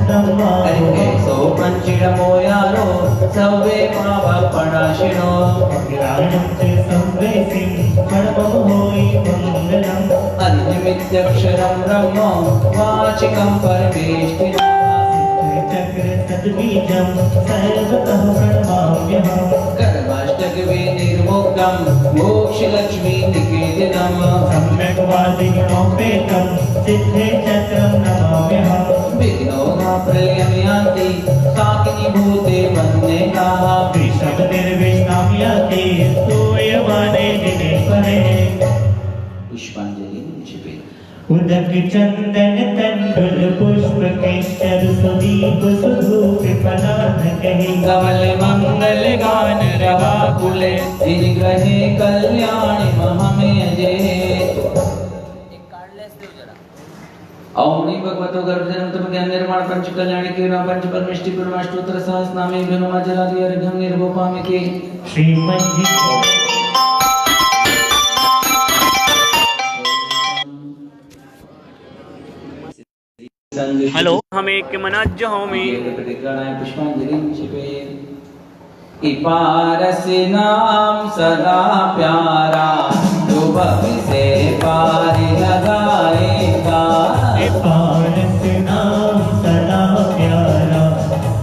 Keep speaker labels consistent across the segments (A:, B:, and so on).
A: सो पंचिडमो यारो सवे पावपणाशिनो अनिमित्यक्षरं ब्रह्म वाचिकं परमेष्ठिनम्
B: चक्रसद्बीजं सर्वतः प्रणमाम्यहम्
A: कर्माष्टकवे निर्मुक्तं मोक्षलक्ष्मी निकेतनम्
B: सम्यक् वादिगुणोपेतं सिद्धे चक्रं नमाम्यहम्
A: विघ्नो न प्रलयं यान्ति साकिनीभूते वन्देताः
B: विषमनिर्विष्णां याति स्तूयमाने दिनेश्वरे
A: पुष्पांजलि निक्षेपे
B: उदक चंदन तंडुल पुष्प केशर सुदीप सुधूप पदार्थ कही
A: कमल मंगल गान रवा कुले ग्रहे कल्याणी महमेजे ओम नी भगवतो गर्भजनम तम ज्ञान निर्माण पंच कल्याणी के नाम पंच परमेष्टि परमाष्टोत्तर सहस नामे भीमा जलादि अर्घ्यं निर्वपामि के
B: श्रीमद जी
C: हेलो हमें के मनाज्य होमी
A: पुष्पांजलि छिपे इपारस नाम सदा प्यारा जो भक्ति से पार लगाएगा
B: पारस नाम सदा प्यारा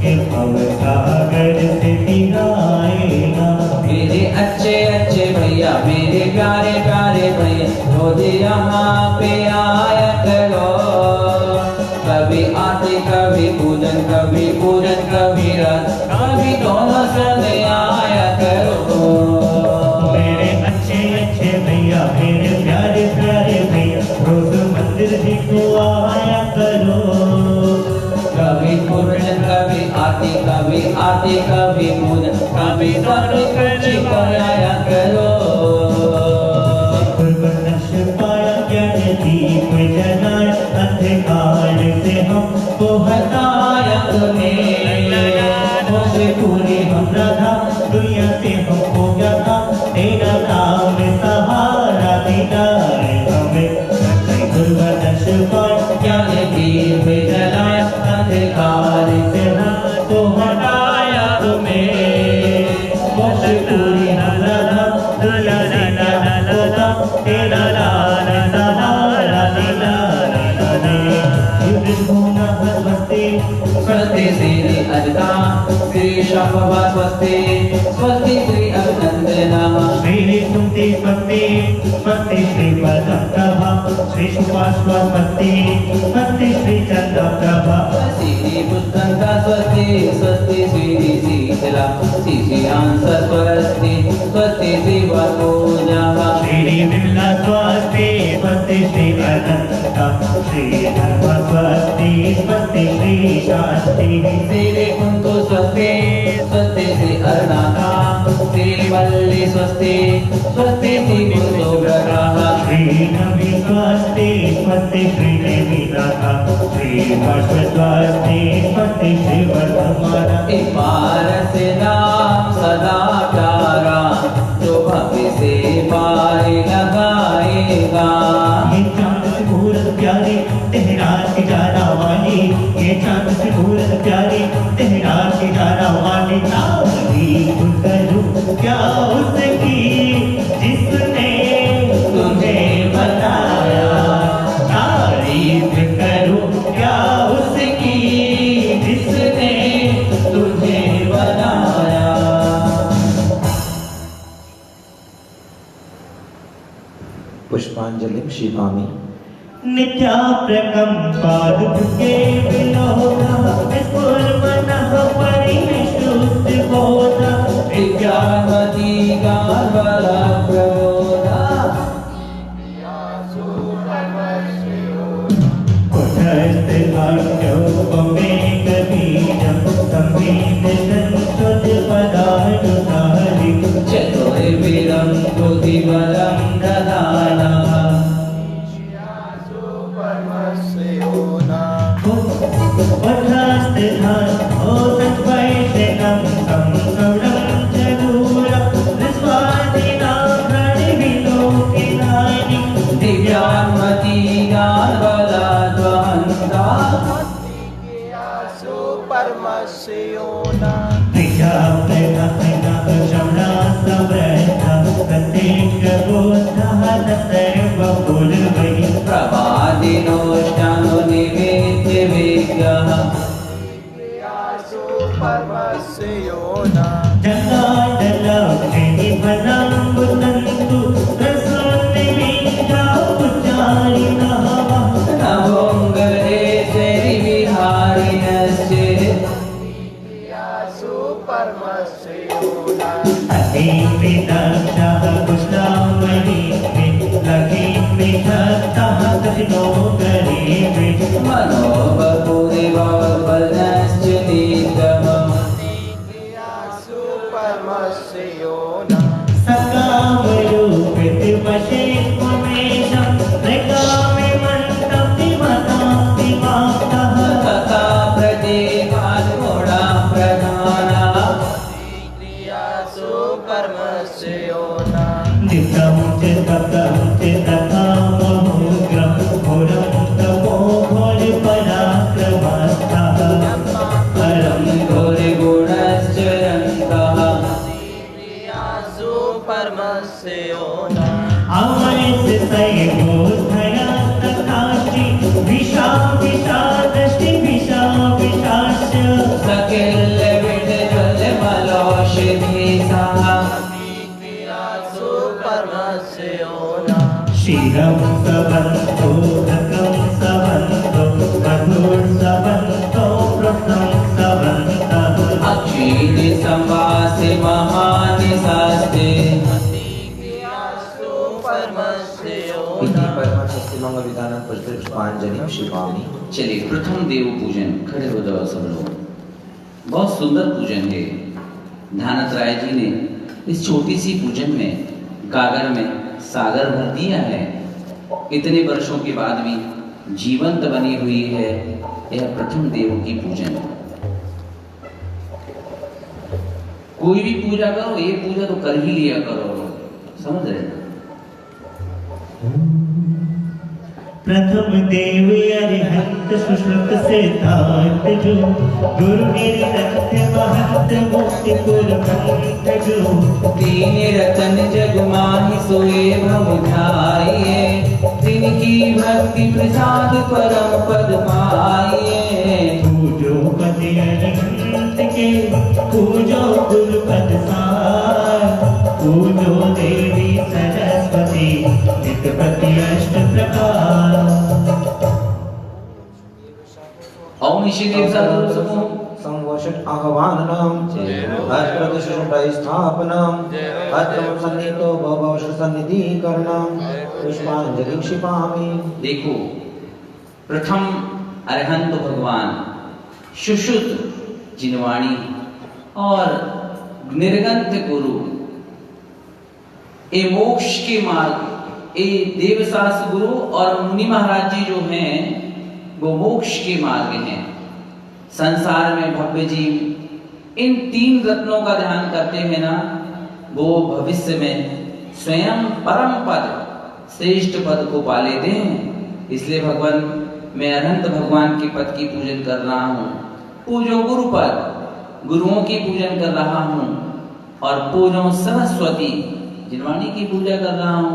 B: के भव सागर से दिगाएगा
A: मेरे अच्छे अच्छे भैया मेरे प्यारे प्यारे भैया रोज यहाँ पे आया करो कभी आते कभी पूजन कभी रस कभी दोनों संग आया करो
B: मेरे अच्छे अच्छे भैया मेरे प्यारे प्यारे भैया रोज मंदिर जी को आया करो
A: कभी पूजन कभी आते कभी पूजन कभी दोनों कुछ आया करो
B: नक्श पाया ज्ञान दीप जलाया अंधकार से हमको हटाया तुम्हें पूरी हम राधा दुनिया से हमको क्या था तेरा नाम सहारा दीदार हमें नक्श पाया
A: ज्ञान दीप जलाया अंधकार से
B: हमको हटाया तुम्हें पूरी हम राधा दुनिया से क्या होता तेरा नाम सहारा दीदार
A: स्वस्ति श्री अजता श्री शांभवा स्वस्ति स्वस्ति श्री अभिनंदना
B: श्री सुमति स्वस्ति स्वस्ति श्री पद्मप्रभा श्री सुभाष्वा स्वस्ति स्वस्ति श्री चंद्रप्रभा
A: श्री पुष्पंता स्वस्ति स्वस्ति श्री शीतला शिशियांश स्वस्ति स्वस्ति श्री वपूजा
B: श्री विमला स्वस्ति स्वस्ति श्री अनंता श्री धर्म स्वस्ति स्वस्ति श्री शांति
A: श्री कुंतु स्वस्ति स्वस्ति श्री अरुणाका श्री वल्ली स्वस्ति स्वस्ति श्री कुंतु ग्रह
B: श्री नवी स्वस्ति स्वस्ति श्री देवी नाथा श्री विश्व स्वस्ति स्वस्ति श्री वर्धमाना
A: पारस नाम सदा प्यारा जो भक्ति से पार लगाएगा
B: ये चांद से मूरत प्यारी तेरा की जाना वाली ये चांद से मूरत प्यारी तेरा की जाना वाली तारीफ करूं क्या उसकी जिसने तुम्हें बताया तारीफ करूं क्या उसकी जिसने तुम्हें बनाया
A: पुष्पांजलि शिवामी
B: नित्या प्रकम्पादुके विलोका स्फुर्मनः परिशुद्ध बोधा
A: विज्ञानवती गार्बला प्रबोधा
B: कुटस्थभाग्योपमेकबीजं संवेदसंस्कृतपदानुसारि
A: चतुर्विरं बुद्धिबलं ददाना
D: परमस्य योना
B: प्रिया प्रेमा प्रेमा शमना समृद्धा प्रत्येक गोष्ठः तत्रैव पूर्वैः
A: प्रभादिनोष्ठानो निवेद्य विग्रह
D: यासु परमस्य योना
B: जगाडलक्षिणि पदाम्बुतन्तु रसोन्निमीषा उच्चारिणः
A: नभोङ्गलेशे विहारिणस्य
D: यासु परमस्य योना
B: अतिविदक्षः कुष्ठामणिः लक्ष्मीभक्तः कृष्णो गरीवे
A: मनोबपुरिवावल्नश्च दीर्घः
D: यासु परमस्य योना
B: सकामरूपिति वशे त्वमेषं प्रकामे मन्तं विमतां विमाक्तः
A: तथा प्रदेवान्मोढा प्रधाना
D: यासु परमस्य योना
B: नित्यं चित्तं चित्तकामोग्रं घोरं तपो घोरपराक्रमस्तः परं
A: घोरगुणश्चरन्तः
D: यासु परमस्य योना
B: अमयस्य सैवोधया तथाश्चि विषा विषादश्चि विषा विषाश्च
A: सकिल्लविडजलमलौषधीसः
D: यासु परमस्य योना
B: क्षीरं सवन्तो घृतं सवन्तो मधुर्सवन्तो वृतं सवन्तः
A: अक्षीणि संवासि महानि शास्त्रे
D: यासु परमस्य
E: इति
D: योना
E: परमशक्ति मंगल विधान पुष्पांजलि शिवामी।
A: चलिए प्रथम देव पूजन, खड़े हो जाओ सब लोग। बहुत सुंदर पूजन है। ध्यानत राय जी ने इस छोटी सी पूजन में गागर में सागर भर दिया है। इतने वर्षों के बाद भी जीवंत बनी हुई है यह प्रथम देव की पूजन। कोई भी पूजा करो, ये पूजा तो कर ही लिया करो, समझ रहे हैं?
B: प्रथम देव अरिहंत सुश्रुत सिद्धांत जो गुरु निरंत महंत मुक्ति पुरखंत जो
A: तीन रतन जग माहि सोए भव ध्याये, तिनकी भक्ति प्रसाद परम पद पाइये।
B: पूजो पति अरिहंत के पूजो गुरुपद सार पूजो देवी सरस्वती नित्यपति अष्ट प्रकार।
A: ओम ईश्वरीय सद्गुरु समूह
E: संवशट आह्वाननम अष्टप्रदर्शन स्थापनम अत्रम सन्निहितो भववश सन्निधिकरणम पुष्पांजलि क्षिपामि।
A: देखो, प्रथम अरहंत भगवान सुश्रुत जिनवाणी और निर्गंत गुरु ए मोक्ष के मार्ग, ए देवशास्त्र गुरु और मुनि महाराज जी जो हैं वो मोक्ष के मार्ग हैं। संसार में भव्य जीव इन तीन रत्नों का ध्यान करते हैं ना, वो भविष्य में स्वयं परम पद श्रेष्ठ पद को पा लेते हैं। इसलिए भगवान मैं अनंत भगवान के पद की पूजन कर रहा हूँ। पूजो गुरु पद, गुरुओं की पूजन कर रहा हूँ। और पूजो सरस्वती जिनवाणी की पूजा कर रहा हूँ।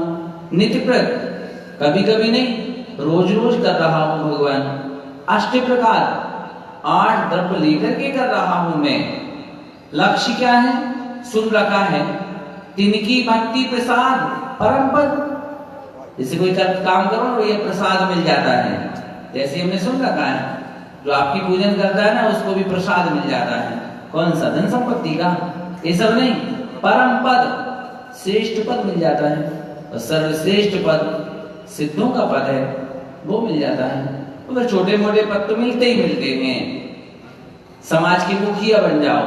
A: नित्यप्रत, कभी कभी नहीं, रोज रोज कर रहा हूँ भगवान। अष्ट प्रकार 8 द्रव्य लेकर के कर रहा हूँ मैं। लक्ष्य क्या है? सुन रखा है, तिनकी भक्ति प्रसाद परम पद। जैसे कोई काम करो ना, ये प्रसाद मिल जाता है। जैसे हमने सुन रखा है, जो आपकी पूजन करता है ना उसको भी प्रसाद मिल जाता है। कौन सा? धन संपत्ति का, ये सब नहीं, परम पद श्रेष्ठ पद मिल जाता है। और सर्वश्रेष्ठ पद सिद्धों का पद है, वो मिल जाता है। तो छोटे मोटे पद तो मिलते ही मिलते हैं। समाज के मुखिया बन जाओ,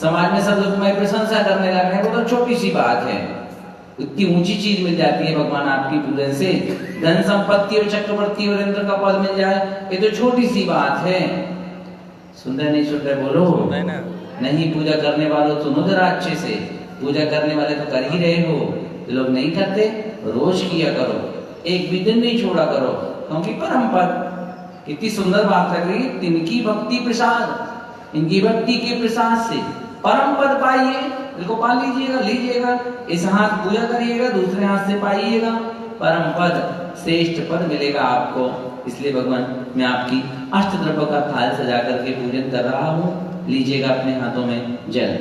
A: समाज में सब लोग तुम्हारी प्रशंसा करने लगे हैं, वो तो छोटी सी बात है। इतनी ऊंची चीज मिल जाती है भगवान आपकी पूजन से। धन संपत्ति और चक्रवर्ती और इंद्र का पद मिल जाए, ये तो छोटी सी बात है। सुंदर नहीं सुन रहे? बोलो नहीं। पूजा करने वालों सुनो जरा अच्छे से। पूजा करने वाले तो कर ही रहे हो, लोग नहीं करते, रोज किया करो, एक भी दिन नहीं छोड़ा करो, क्योंकि परम पद। कितनी सुंदर बात लग रही, तिनकी भक्ति प्रसाद इनकी भक्ति के प्रसाद से परम पद पाइए। इनको पा लीजिएगा, लीजिएगा, इस हाथ पूजा करिएगा, दूसरे हाथ से पाइएगा, परम पद श्रेष्ठ पद मिलेगा आपको। इसलिए भगवान मैं आपकी अष्टद्रव्य का थाल सजा करके पूजन कर रहा हूँ, लीजिएगा अपने हाथों में जल।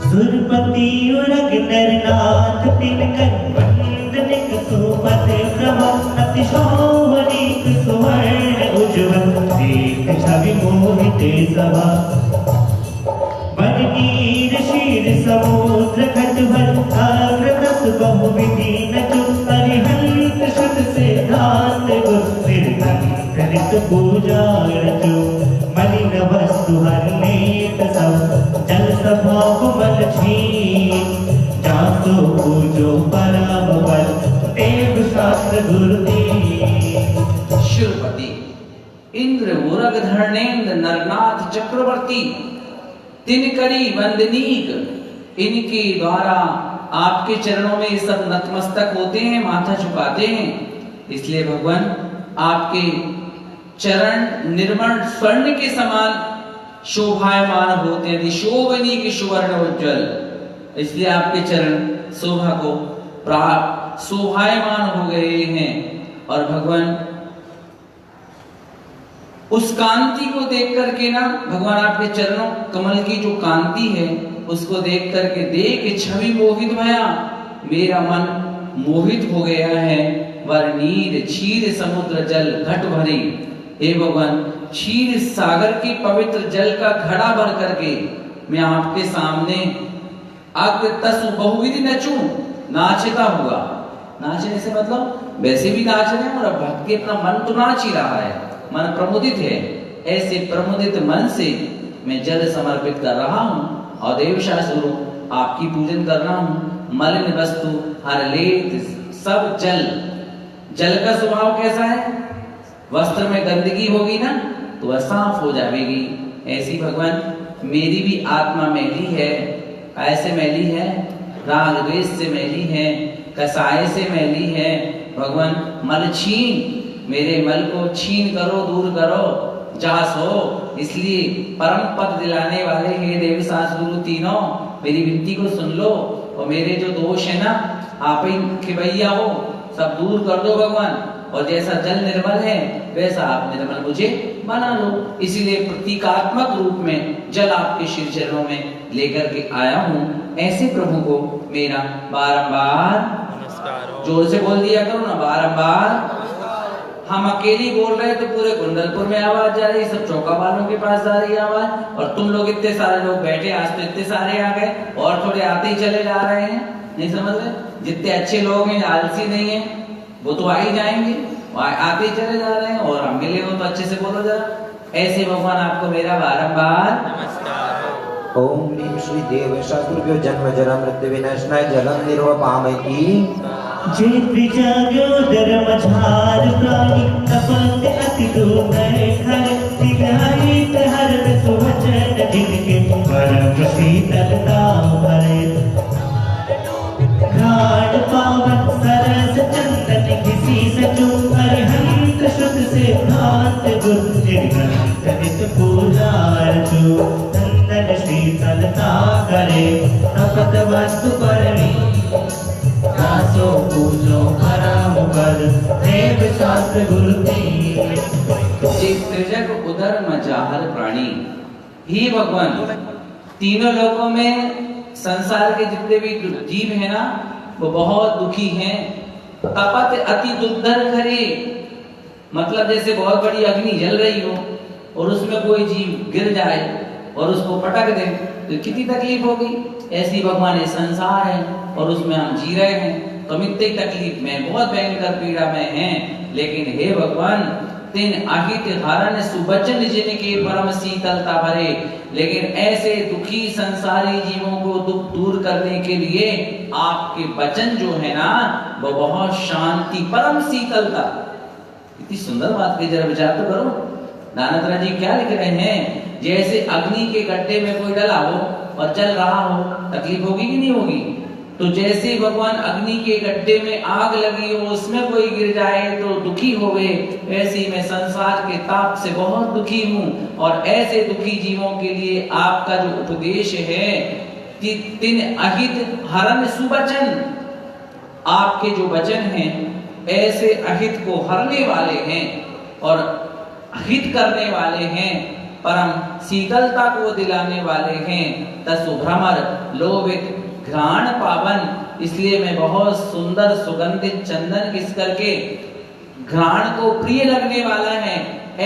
B: सुरपति उरग नरनाथ तिनकर वंदनिक सुमत प्रभा अति शोभनीक सुवर्ण उज्ज्वल देख छवि मोहिते सभा। वनगीर शीर समुद्र खटभर आग्रतस बहुविधि नचु अरिहंत शुद्ध सिद्धांत गुर निर्धंकरित पूजा रचु। मलिन वस्तु हरनेत सब जल सभा कुमल छीन जासो पूजो परम बल देव शास्त्र गुरुदीन।
A: शिवपति इंद्र उरग धरणेन्द्र नरनाथ चक्रवर्ती तिनकरी वंदनीक, इनके द्वारा आपके चरणों में सब नतमस्तक होते हैं, माथा झुकाते हैं। इसलिए भगवान आपके चरण निर्मल स्वर्ण के समान शोभायमान होते हैं, शोभनीक सुवर्ण उज्ज्वल। इसलिए आपके चरण शोभा को प्राप्त शोभायमान हो गए हैं। और भगवान उस कांति को देख करके ना, भगवान आपके चरणों कमल की जो कांति है उसको देख करके देख छवि मोहित भया, मेरा मन मोहित हो गया है। वर नीर क्षीर समुद्र जल घट भरी, हे भगवान क्षीर सागर के पवित्र जल का घड़ा भर करके मैं आपके सामने अग्र तसु बहुविधि नचूं, नाचता हुआ। नाचने से मतलब वैसे भी नाच रहे हैं और भक्ति अपना मन तो नाच ही रहा है, मन प्रमुदित है। ऐसे प्रमुदित मन से मैं जल समर्पित कर रहा हूँ और देवशास्त्र आपकी पूजन कर रहा हूँ। मलिन वस्तु हर लेत सब जल। जल का स्वभाव कैसा है? वस्त्र में गंदगी होगी ना तो वह साफ हो जाएगी। ऐसी भगवान मेरी भी आत्मा मैली है। ऐसे मैली है, राग द्वेष से मैली है, कसाय से मैली है। भगवान मल छीन, मेरे मल को छीन करो, दूर करो, जास हो। इसलिए परम पद दिलाने वाले हे देव शास्त्र गुरु तीनों, मेरी विनती को सुन लो और मेरे जो दोष है ना आप ही के भैया हो, सब दूर कर दो भगवान। और जैसा जल निर्मल है वैसा आप निर्मल मुझे बना लो। इसीलिए प्रतीकात्मक रूप में जल आपके श्री चरणों में लेकर के आया हूँ। ऐसे प्रभु को मेरा बारंबार
C: नमस्कार हो।
A: जोर से बोल दिया करो ना, बारंबार। हम अकेली बोल रहे तो पूरे कुंडलपुर में आवाज जा रही, सब चौका वालों के पास जा रही आवाज। और तुम लोग इतने सारे लोग बैठे, आज तो इतने सारे आ गए और थोड़े आते ही चले जा रहे हैं। नहीं समझ रहे? जितने अच्छे लोग हैं, आलसी नहीं है, वो तो आ ही जाएंगे, आते ही चले जा रहे हैं। और हम मिले हो तो अच्छे से बोलो जरा। ऐसे भगवान आपको मेरा बारंबार
C: नमस्कार हो।
E: ओम ह्रीं श्री देव शास्त्रभ्यो जन्म जरा मृत्यु विनाशनाय जलम निर्वपामयति।
B: जे त्रिजाग्यो धर्म झार प्राणी तपन्ते अति दुर्नय खर सिधारित हर सुवचन जिनके परम शीतलता भरे। घाट पावन सरस चंदन किसी सचु अरिहंत शुद्ध सिद्धांत गुर निर्गंत पूजा रचु। नंदन शीतलता करे तपत वस्तु परमी दासो पूजो परम पद देव शास्त्र गुरु
A: त्रिजग उदर मजाहर प्राणी। ही भगवान तीनों लोकों में संसार के जितने भी जीव है ना वो बहुत दुखी हैं। तपत अति दुर्धर करे, मतलब जैसे बहुत बड़ी अग्नि जल रही हो और उसमें कोई जीव गिर जाए और उसको पटक दे तो कितनी तकलीफ होगी। ऐसी भगवान ये संसार है और उसमें हम जी रहे हैं तो हम इतनी तकलीफ में, बहुत भयंकर पीड़ा में हैं। लेकिन हे भगवान तीन अहित हरण सुबचन जिनके परम शीतलता भरे। लेकिन ऐसे दुखी संसारी जीवों को दुख दूर करने के लिए आपके वचन जो है ना वो बहुत शांति, परम शीतलता। इतनी सुंदर बात की, जरा विचार तो करो। दानतरा जी क्या लिख रहे हैं? जैसे अग्नि के गड्ढे में कोई डला हो और जल रहा हो, तकलीफ होगी कि नहीं होगी? तो जैसे भगवान अग्नि के गड्ढे में आग लगी हो उसमें कोई गिर जाए तो दुखी होवे, ऐसे ही मैं संसार के ताप से बहुत दुखी हूँ। और ऐसे दुखी जीवों के लिए आपका जो उपदेश है कि तिन अहित हरन सुवचन, आपके जो वचन हैं ऐसे अहित को हरने वाले हैं और हित करने वाले हैं, परम शीतलता को दिलाने वाले हैं। तसु भ्रमर लोभित घ्राण पावन, इसलिए मैं बहुत सुंदर सुगंधित चंदन किस करके घ्राण को प्रिय लगने वाला है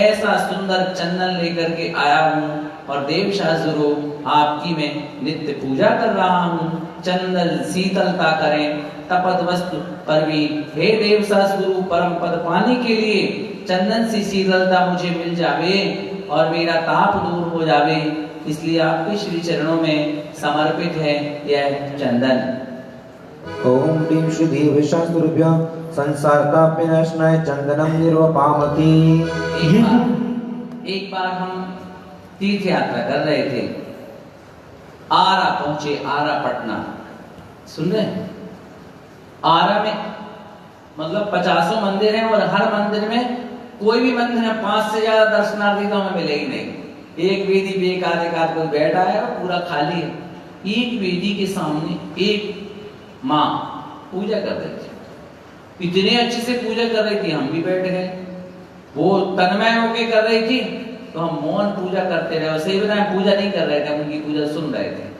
A: ऐसा सुंदर चंदन लेकर के आया हूँ। और देव शास्त्रो आपकी मैं नित्य पूजा कर रहा हूँ। चंदन शीतलता करें तपत वस्तु पर भी, हे देव शास्त्रु परम पद पाने के लिए चंदन सी शीतलता मुझे मिल जावे और मेरा ताप दूर हो जावे, इसलिए आपके श्री चरणों में समर्पित है यह चंदन।
E: ओम ह्रीं श्रीदेव शास्त्रुभ्यो संसार ताप विनाशनाय चंदनम निर्वपामति।
A: एक बार हम तीर्थ यात्रा कर रहे थे, आरा पहुंचे, आरा पटना, सुन रहे हैं? आरा में मतलब 50 मंदिर हैं और हर मंदिर में कोई भी मंदिर में 5 से ज्यादा दर्शनार्थी तो हमें मिले ही नहीं। एक वेदी पे एक आधे कोई बैठा है और पूरा खाली है। एक वेदी के सामने एक माँ पूजा कर रही थी, इतने अच्छे से पूजा कर रही थी, हम भी बैठ गए। वो तन्मय होके कर रही थी तो हम मौन पूजा करते रहे। सही बताएं, पूजा नहीं कर रहे थे, हम उनकी पूजा सुन रहे थे।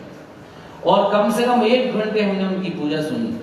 A: और कम से कम 1 घंटे हमने उनकी पूजा सुनी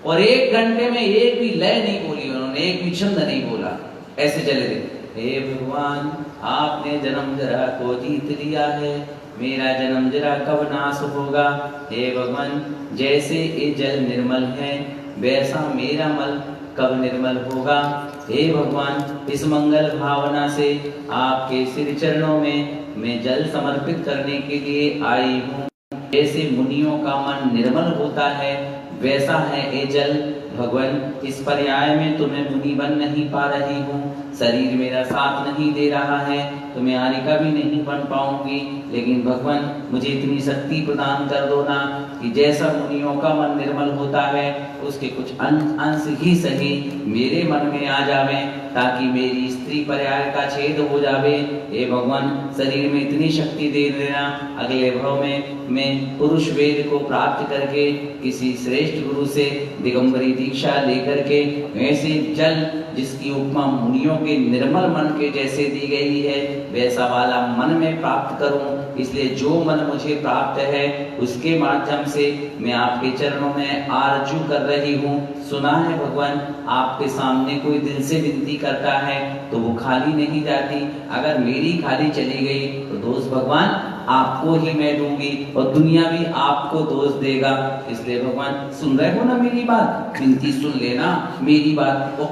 A: और 1 घंटे में एक भी लय नहीं बोली उन्होंने, एक भी छंद नहीं बोला, ऐसे चले थे। हे भगवान, आपने जन्म जरा को जीत लिया है, मेरा जन्म जरा कब नाश होगा। हे भगवान, जैसे ये जल निर्मल है वैसा मेरा मल कब निर्मल होगा। हे भगवान, इस मंगल भावना से आपके श्री चरणों में मैं जल समर्पित करने के लिए आई हूँ। जैसे मुनियों का मन निर्मल होता है वैसा है ये जल। भगवान, इस पर्याय में तो मैं मुनि बन नहीं पा रही हूँ, शरीर मेरा साथ नहीं दे रहा है तो मैं आरिका भी नहीं बन पाऊंगी, लेकिन भगवान मुझे इतनी शक्ति प्रदान कर दो ना कि जैसा मुनियों का मन निर्मल होता है उसके कुछ अंश ही सही मेरे मन में आ जावे, ताकि मेरी स्त्री पर्याय का छेद हो जावे। हे भगवान, शरीर में इतनी शक्ति दे देना, अगले भाव में मैं पुरुष वेद को प्राप्त करके किसी श्रेष्ठ गुरु से दिगंबरी दीक्षा लेकर के ऐसे जल जिसकी उपमा मुनियों के निर्मल मन के जैसे दी गई है वैसा वाला मन में प्राप्त करूं। इसलिए जो मन मुझे प्राप्त है उसके माध्यम से मैं आपके चरणों में आरजू कर रही हूँ। सुना है भगवान, आपके सामने कोई दिल से विनती करता है तो वो खाली नहीं जाती, अगर मेरी खाली चली गई तो दोष भगवान आपको ही मैं दूंगी और दुनिया भी आपको दोष देगा। इसलिए भगवान, सुन रहे हो ना मेरी बात, विनती सुन लेना मेरी बात। वो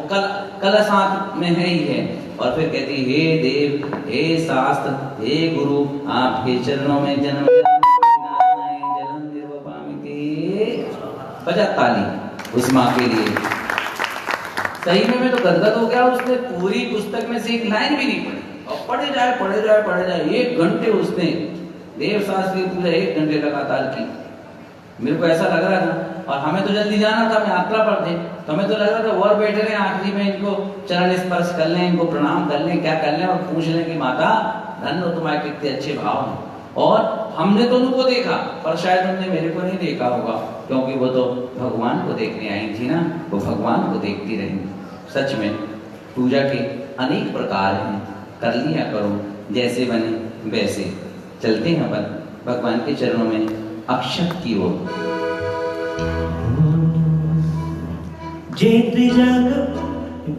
A: कल साथ में है ही है। और फिर कहती, हे देव, हे शास्त्र, हे गुरु, आपके चरणों में जन्म बजा ताली उस माँ के लिए। सही में मैं तो गदगद हो गया। उसने पूरी पुस्तक में से एक लाइन भी नहीं पढ़ी और पढ़े जाए 1 घंटे उसने देव शास्त्र की पूजा 1 घंटे लगातार की। मेरे को ऐसा लग रहा था, और हमें तो जल्दी जाना था, मैं यात्रा पर थे, तो हमें तो लग रहा था और बैठे रहे, आखिरी में इनको चरण स्पर्श कर लें, इनको प्रणाम कर लें, क्या कर लें और पूछ लें कि माता धन्य हो तुम्हारे कितने अच्छे भाव हैं। और हमने तो उनको देखा पर शायद उन्होंने मेरे को नहीं देखा होगा, क्योंकि वो तो भगवान को देखने आई थी ना, वो भगवान को देखती रही। सच में पूजा के अनेक प्रकार हैं, कर लिया करो जैसे बने वैसे। चलते हैं अपन भगवान के चरणों में अक्षत की ओर।
B: जेत जग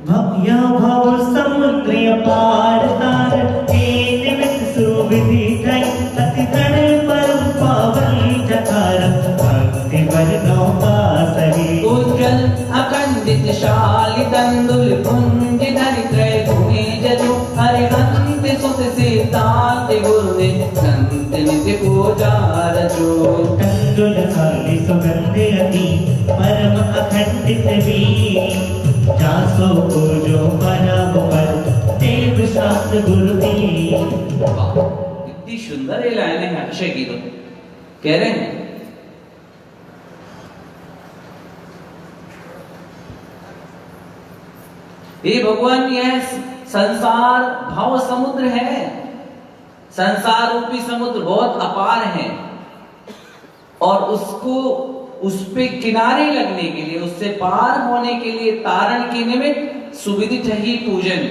B: भव्य भव समुद्र पार तार, निमित सुविधि कई अति तन पर पावन जकार, भक्ति वर्णों का सही
A: उज्जवल अखंडित शाली तंदुल कुंज धरि त्रय गुणे जजु, हरिहंत सुत सिद्धांत गुरुदे संत नित्य पूजा रजो।
B: तंदुल खाली सुगंध अति परम अखंडित भी, जासो को जो परम पर देव शास्त्र गुरु दी।
A: इतनी सुंदर ये लाइनें हैं अक्षय की। तो कह रहे हैं हे भगवान, यह संसार भव समुद्र है, संसार रूपी समुद्र बहुत अपार है, और उसको उस पे किनारे लगने के लिए, उससे पार होने के लिए तारण के निमित्त सुविदित ही पूजन।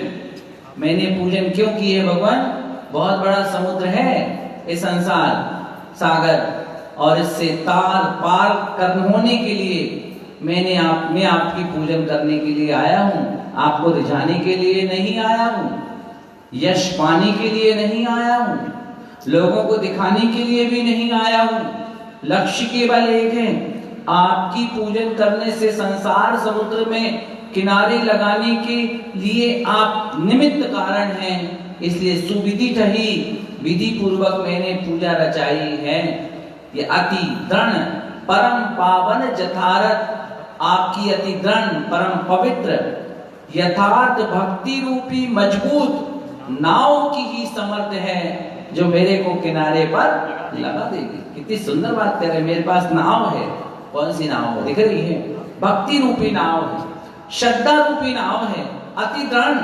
A: मैंने पूजन क्यों किए भगवान? बहुत बड़ा समुद्र है ये संसार सागर, और इससे तार पार कर होने के लिए मैं आपकी पूजन करने के लिए आया हूँ। आपको रिझाने के लिए नहीं आया हूँ, यश पाने के लिए नहीं आया हूँ, लोगों को दिखाने के लिए भी नहीं आया हूँ। लक्ष्य केवल एक है, आपकी पूजन करने से संसार समुद्र में किनारे लगाने के लिए आप निमित्त कारण हैं। इसलिए सुविदित ही विधि पूर्वक मैंने पूजा रचाई है। ये अति दृढ़ परम पावन यथार्थ, आपकी अति दृढ़ परम पवित्र यथार्थ भक्ति रूपी मजबूत नाव की ही समर्थ है, जो मेरे को किनारे पर लगा देगी। कितनी सुंदर बात कह रहे, मेरे पास नाव है। कौन सी नाव है? दिख रही है, भक्ति रूपी नाव है, श्रद्धा रूपी नाव है, अति दृढ़,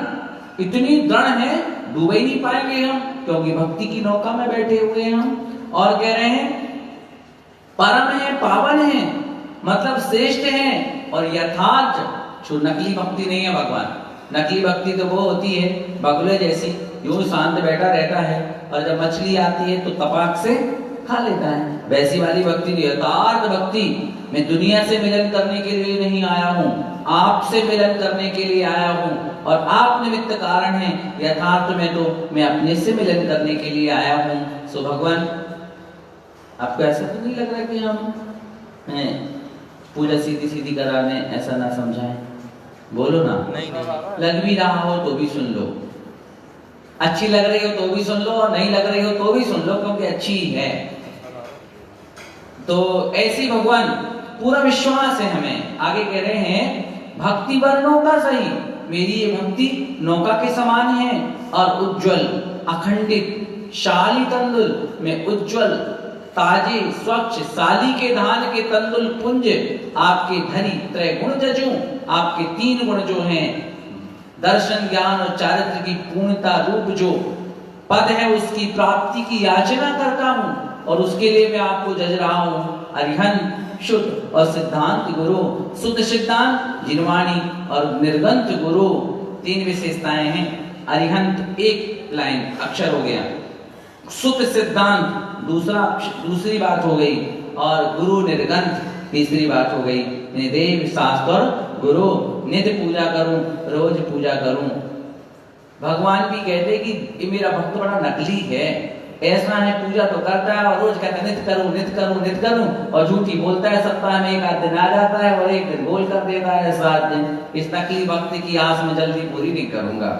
A: इतनी दृढ़ है डूबे नहीं पाएंगे हम, क्योंकि भक्ति की नौका में बैठे हुए हैं हम। और कह रहे हैं परम है, पावन है, मतलब श्रेष्ठ है, और यथार्थ, जो नकली भक्ति नहीं है भगवान। नकली भक्ति तो वो होती है बगुले जैसी, यूं शांत बैठा रहता है, और जब मछली आती है तो तपाक से खा लेता है। वैसी वाली भक्ति नहीं, यथार्थ भक्ति। मैं दुनिया से मिलन करने के लिए नहीं आया हूँ, आपसे मिलन करने के लिए आया हूँ, और आप निमित्त कारण हैं। यथार्थ में तो मैं अपने से मिलन करने के लिए आया हूँ। सो भगवान, आपको ऐसा तो नहीं लग रहा कि हम पूजा सीधी सीधी करा दें? ऐसा ना समझाएं, बोलो ना।
C: नहीं नहीं,
A: लग भी रहा हो तो भी सुन लो, अच्छी लग रही हो तो भी सुन लो, और नहीं लग रही हो तो भी सुन लो, क्योंकि अच्छी है। तो ऐसी भगवान पूरा विश्वास है हमें। आगे कह रहे हैं भक्ति वर्णों का सही, मेरी ये भक्ति नौका के समान है, और उज्जवल अखंडित शाली तंदुल में उज्जवल ताजे स्वच्छ साली के धान के तंदुल पुंज आपके धनी त्रय गुण जजू, आपके 3 गुण जो हैं, दर्शन ज्ञान और चारित्र की पूर्णता रूप जो पद है, उसकी प्राप्ति की याचना करता हूँ, और उसके लिए मैं आपको जज रहा हूँ। अरिहंत शुद्ध और सिद्धांत गुरु, शुद्ध सिद्धांत जिनवाणी और निर्गंत गुरु, 3 विशेषताएं हैं। अरिहंत एक लाइन अक्षर हो गया, शुद्ध सिद्धांत दूसरी बात हो गई, और गुरु निर्गंत तीसरी बात हो गई। देव शास्त्र गुरु नित्य पूजा करूं, रोज पूजा करूं। भगवान भी कहते कि ये मेरा भक्त बड़ा नकली है, ऐसा है पूजा तो करता है और रोज कहता है नित्य करूं नित्य करूं नित्य करूं, और झूठी बोलता है, सप्ताह में 1 आध दिन आ जाता है और 1 दिन बोल कर देता है 7 दिन। इस नकली भक्ति की आस में जल्दी पूरी नहीं करूंगा।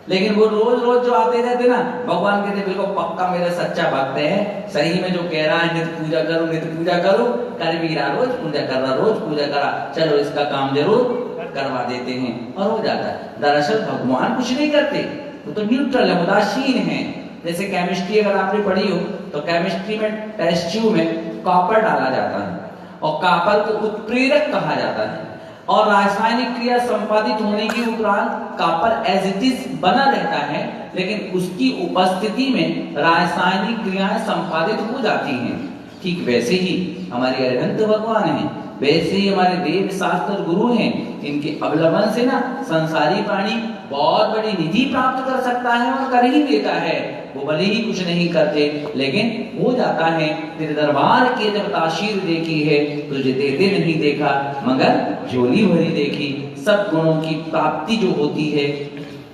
A: लेकिन वो रोज रोज जो आते रहते ना, भगवान कहते बिल्कुल पक्का मेरा सच्चा भक्त है, सही में जो कह रहा है नित्य पूजा करूं नित्य पूजा करूं, कर भी रहा, रोज पूजा कर रहा, रोज पूजा करा, चलो इसका काम जरूर करवा देते हैं, और हो जाता है। दरअसल भगवान कुछ नहीं करते, वो तो न्यूट्रल है, उदासीन है। जैसे केमिस्ट्री अगर आपने पढ़ी हो तो केमिस्ट्री में टेस्ट ट्यूब में कॉपर डाला जाता है, और कॉपर को उत्प्रेरक कहा जाता है, और रासायनिक क्रिया संपादित होने के उपरांत कॉपर एज इट इज बना रहता है, लेकिन उसकी उपस्थिति में रासायनिक क्रियाएं संपादित हो जाती हैं। ठीक वैसे ही हमारे अरिहंत भगवान हैं, वैसे ही हमारे देव शास्त्र गुरु हैं। इनके अवलंबन से ना संसारी प्राणी बहुत बड़ी निधि प्राप्त कर सकता है, और कर ही देता है। वो भले ही कुछ नहीं करते, लेकिन हो जाता है। तेरे दरबार की जब ताशीर देखी है, तुझे देते नहीं देखा, मगर झोली भरी देखी। सब गुणों की प्राप्ति जो होती है,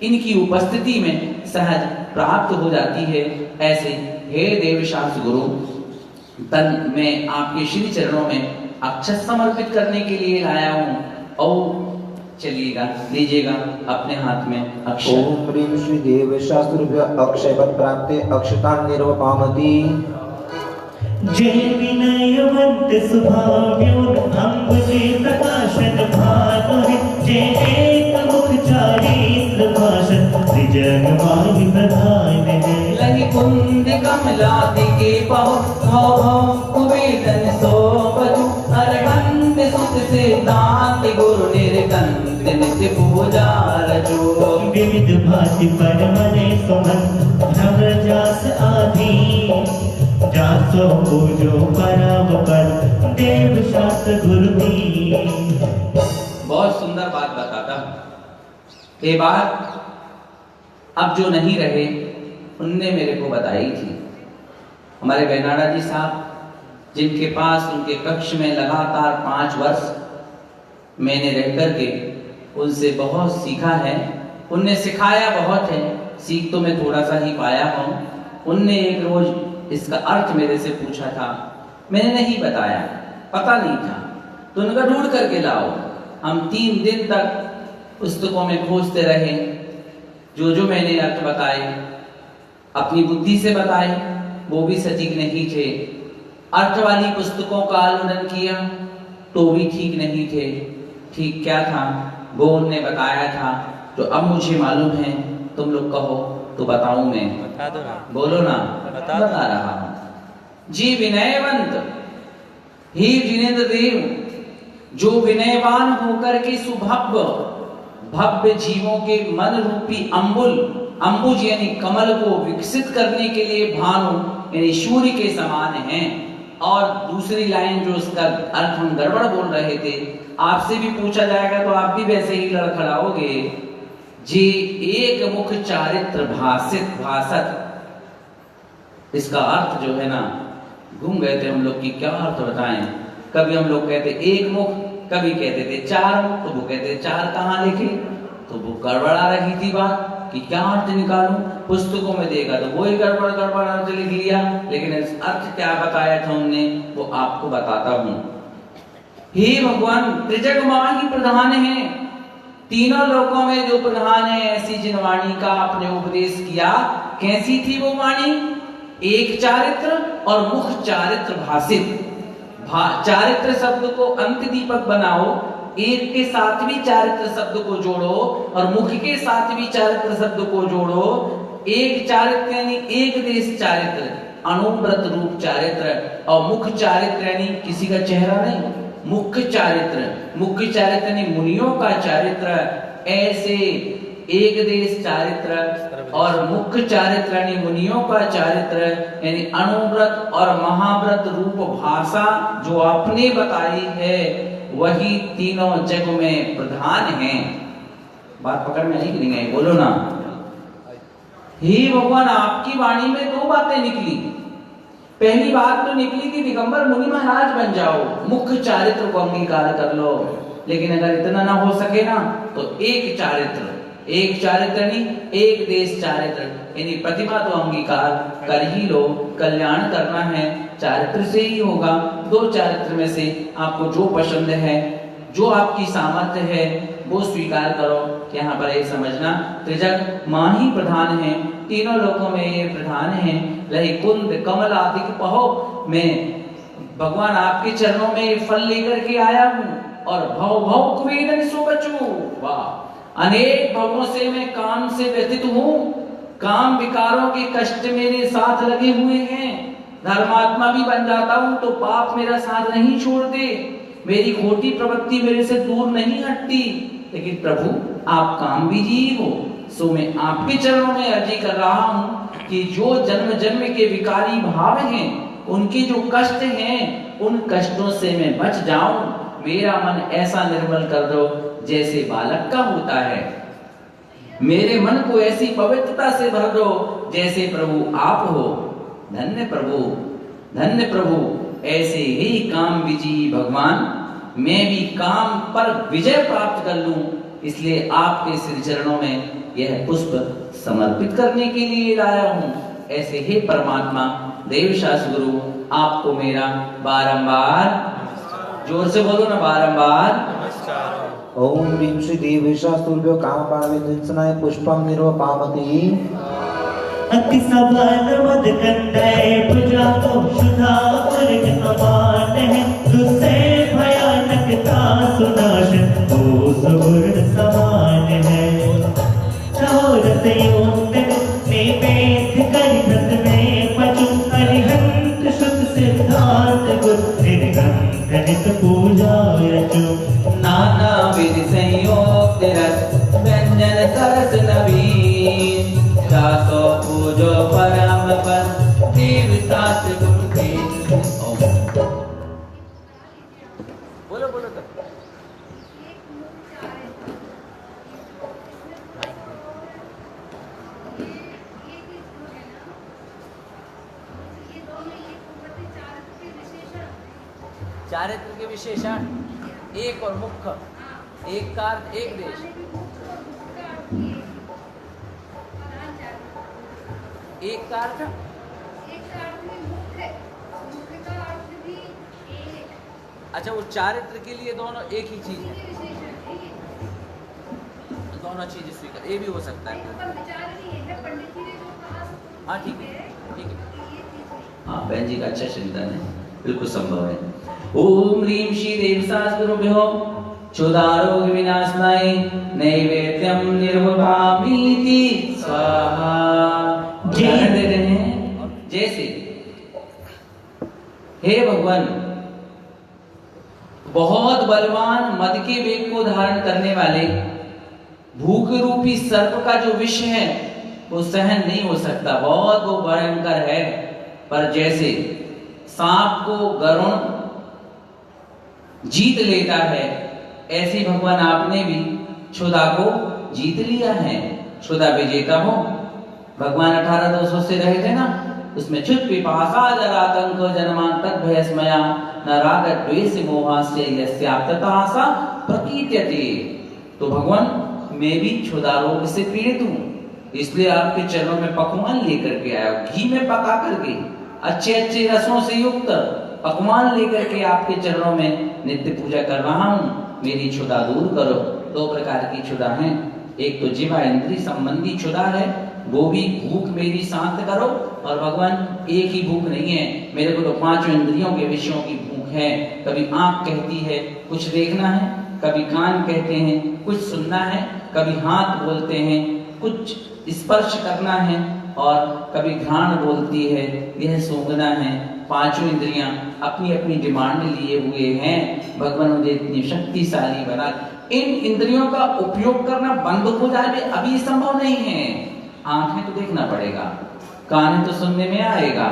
A: इनकी उपस्थिति में सहज प्राप्त हो जाती है। ऐसे हे देव शास्त्र गुरु, तन में आपके श्री चरणों में अक्षत समर्पित करने के लिए लाया हूँ। और चलिएगा, लीजिएगा अपने हाथ में अक्षत।
E: ओम ह्रीं श्री देव शास्त्रभ्य अक्षयवत् प्राप्ते अक्षतान् निर्वपामति।
B: जय विनयवंत स्वभाव्यो अंबुजे प्रकाशन भानुहि, जय एक मुख चारित्र भाषण त्रिजन वाहि प्रधान है।
A: लहि कुंद कमलादि के पाँव, भाव कुबेदन सोबतु, अरहंत सुत सिद्धांत गुरु निर्गंत नित्य पूजा रचो
B: विविध भांति परमने सुमन भ्रम जास आदि जासो पूजो परम पर देव शास्त्र गुरु दी।
A: बहुत सुंदर बात बताता हूं। ये बात अब जो नहीं रहे उनने मेरे को बताई थी। हमारे बेनाडा जी साहब, जिनके पास उनके कक्ष में लगातार 5 वर्ष मैंने रह करके उनसे बहुत सीखा है, उनने सिखाया बहुत है, सीख तो मैं थोड़ा सा ही पाया हूँ। उनने एक रोज इसका अर्थ मेरे से पूछा था, मैंने नहीं बताया, पता नहीं था, तो उनका ढूंढ करके लाओ। हम 3 दिन तक पुस्तकों में खोजते रहे, जो मैंने अर्थ बताए अपनी बुद्धि से बताए वो भी सटीक नहीं थे। अर्थ वाली पुस्तकों का आलोडन किया तो भी ठीक नहीं थे। ठीक क्या था वो उन्होंने बताया था, जो अब मुझे मालूम है। तुम लोग कहो तो बताऊं मैं?
C: बता दो ना।
A: बोलो ना।
C: बता दो।
A: बता रहा हूं। जी विनयवंत ही जिनेन्द्र देव, जो विनयवान होकर के सुभव्य भव्य जीवों के मन रूपी अंबुज यानी कमल को विकसित करने के लिए भानु यानी सूर्य के समान हैं। और दूसरी लाइन जो उसका अर्थ हम गड़बड़ बोल रहे थे, आपसे भी पूछा जाएगा तो आप भी वैसे ही लड़खड़ाओगे। जी एक मुख चारित्र भासत, इसका अर्थ जो है ना, घूम गए थे हम लोग कि क्या अर्थ बताएं। कभी हम लोग कहते एक मुख, कभी कहते थे 4 मुख, तो वो कहते 4 कहाँ लिखे, तो वो गड़बड़ा रही थी बात कि क्या अर्थ निकालूं। पुस्तकों में देखा तो वही गड़बड़ अर्थ लिख लिया, लेकिन इस अर्थ क्या बताया था उनने वो आपको बताता हूं। हे भगवान, त्रिजग मां ही प्रधान है, तीनों लोकों में जो प्रधान है, ऐसी जिन वाणी का आपने उपदेश किया, कैसी थी वो वाणी? एक चारित्र और मुख चारित्र भाषित। चारित्र शब्द को अंक दीपक बनाओ, एक के साथ भी चारित्र शब्द को जोड़ो और मुख के साथ भी चारित्र शब्द को जोड़ो। एक चारित्र यानी एक देश चारित्र, अनुव्रत रूप चारित्र, और मुख चारित्र यानी किसी का चेहरा नहीं, मुख्य चारित्र यानी मुनियों का चारित्र। ऐसे एक देश चारित्र और मुख्य चारित्र यानी मुनियों का चारित्र यानी अनुव्रत और महाव्रत रूप भाषा जो आपने बताई है, वही तीनों जग में प्रधान हैं। बात पकड़ में आई कि नहीं आई? बोलो ना। हे भगवान, आपकी वाणी में 2 बातें निकली। पहली बात तो निकली कि दिगंबर मुनि महाराज बन जाओ, मुख्य चारित्र को अंगीकार कर लो। लेकिन अगर इतना ना हो सके ना तो एक चारित्र नहीं, एक देश चारित्र यानी प्रतिभा तो अंगीकार कर ही लो। कल्याण करना है चारित्र से ही होगा। 2 चारित्र में से आपको जो पसंद है, जो आपकी सामर्थ्य है, वो स्वीकार करो। यहाँ पर ये समझना, त्रिजग मां ही प्रधान है, तीनों लोकों में ये प्रधान है। लही कुंद कमल आदि पहो, मैं भगवान आपके चरणों में ये फल लेकर के आया हूँ और भव कुवेदन सो बचो। वाह, अनेक भवों से मैं काम से व्यथित हूँ, काम विकारों के कष्ट मेरे साथ लगे हुए हैं। धर्मात्मा भी बन जाता हूँ तो पाप मेरा साथ नहीं छोड़ते, मेरी खोटी प्रवृत्ति मेरे से दूर नहीं हटती। लेकिन प्रभु आप काम विजीव हो, सो मैं आपके चरणों में अर्जी कर रहा हूँ कि जो जन्म जन्म के विकारी भाव हैं, उनके जो कष्ट हैं, उन कष्टों से मैं बच जाऊं। मेरा मन ऐसा निर्मल कर दो जैसे बालक का होता है, मेरे मन को ऐसी पवित्रता से भर दो जैसे प्रभु आप हो। धन्य प्रभु, ऐसे ही काम विजयी भगवान, मैं भी काम पर विजय प्राप्त कर लूं, इसलिए आपके श्री चरणों में यह पुष्प समर्पित करने के लिए लाया हूं। ऐसे ही परमात्मा देव शास्त्र गुरु, आपको मेरा बारंबार, जोर से बोलो ना, बारंबार
C: नमस्कार।
E: ओम ह्रीं श्री देवी शास्त्रुभ्यो कामपाणविध्वंसनाय पुष्पं निर्वपामति।
B: अति सबल मद कंदय पुजातो सुधाकर अमान है, तुझसे भयानकता सुनाश हो सुगुण समान है। चौरस योगन में वेद करिहत में पचु, अरिहंत शुद्ध सिद्धांत गुरु निर्गंध नित पूजा यचु।
A: सो पूजो परम पद देवता गुरु के। बोलो बोलो तो। चारित्र के विशेषण एक और मुख्य, एक का अर्थ एक देश, एक का अर्थ अच्छा, वो चारित्र के लिए दोनों एक ही चीज है, दोनों चीज स्वीकार, ये भी हो सकता है। हाँ ठीक है ठीक है। हाँ बहन जी का अच्छा चिंतन है, बिल्कुल संभव है। ओम ह्रीं श्री देवसास गुरुभ्यो क्षुधारोग विनाशनाय नैवेद्यम निर्वपामीति स्वाहा। उदाहरण दे रहे हैं जैसे, हे भगवान, बहुत बलवान मद के वेग को धारण करने वाले भूख रूपी सर्प का जो विष है वो सहन नहीं हो सकता, बहुत वो भयंकर है। पर जैसे सांप को गरुण जीत लेता है, ऐसे भगवान आपने भी क्षुधा को जीत लिया है, क्षुधा विजेता हो। भगवान 18 से रहे थे ना, उसमें क्षुत पिपासा जरातंक जन्मांतक भयस्मया न राग द्वेष मोहास्य यस्याप्ततासा प्रकीर्त्यते। तो भगवान मैं भी क्षुधा रोग से पीड़ित हूँ, इसलिए आपके चरणों में पकवान लेकर के आया हूं, घी में पका करके अच्छे अच्छे रसों से युक्त पकवान लेकर के आपके चरणों में नित्य पूजा कर रहा हूँ, मेरी क्षुधा दूर करो। दो प्रकार की क्षुधा है, एक तो जीवा इंद्रिय संबंधी क्षुधा है, वो भी भूख मेरी शांत करो। और भगवान एक ही भूख नहीं है, मेरे को तो 5 इंद्रियों के विषयों की भूख है। कभी आंख कहती है कुछ देखना है, कभी कान कहते हैं कुछ सुनना है, कभी हाथ बोलते हैं कुछ स्पर्श करना है, और कभी घ्राण बोलती है यह सूंघना है। 5 इंद्रियां अपनी अपनी डिमांड लिए हुए हैं। भगवान मुझे इतनी शक्तिशाली बना, इन इंद्रियों का उपयोग करना बंद हो जाए अभी संभव नहीं है। आंखें तो देखना पड़ेगा, कान तो सुनने में आएगा,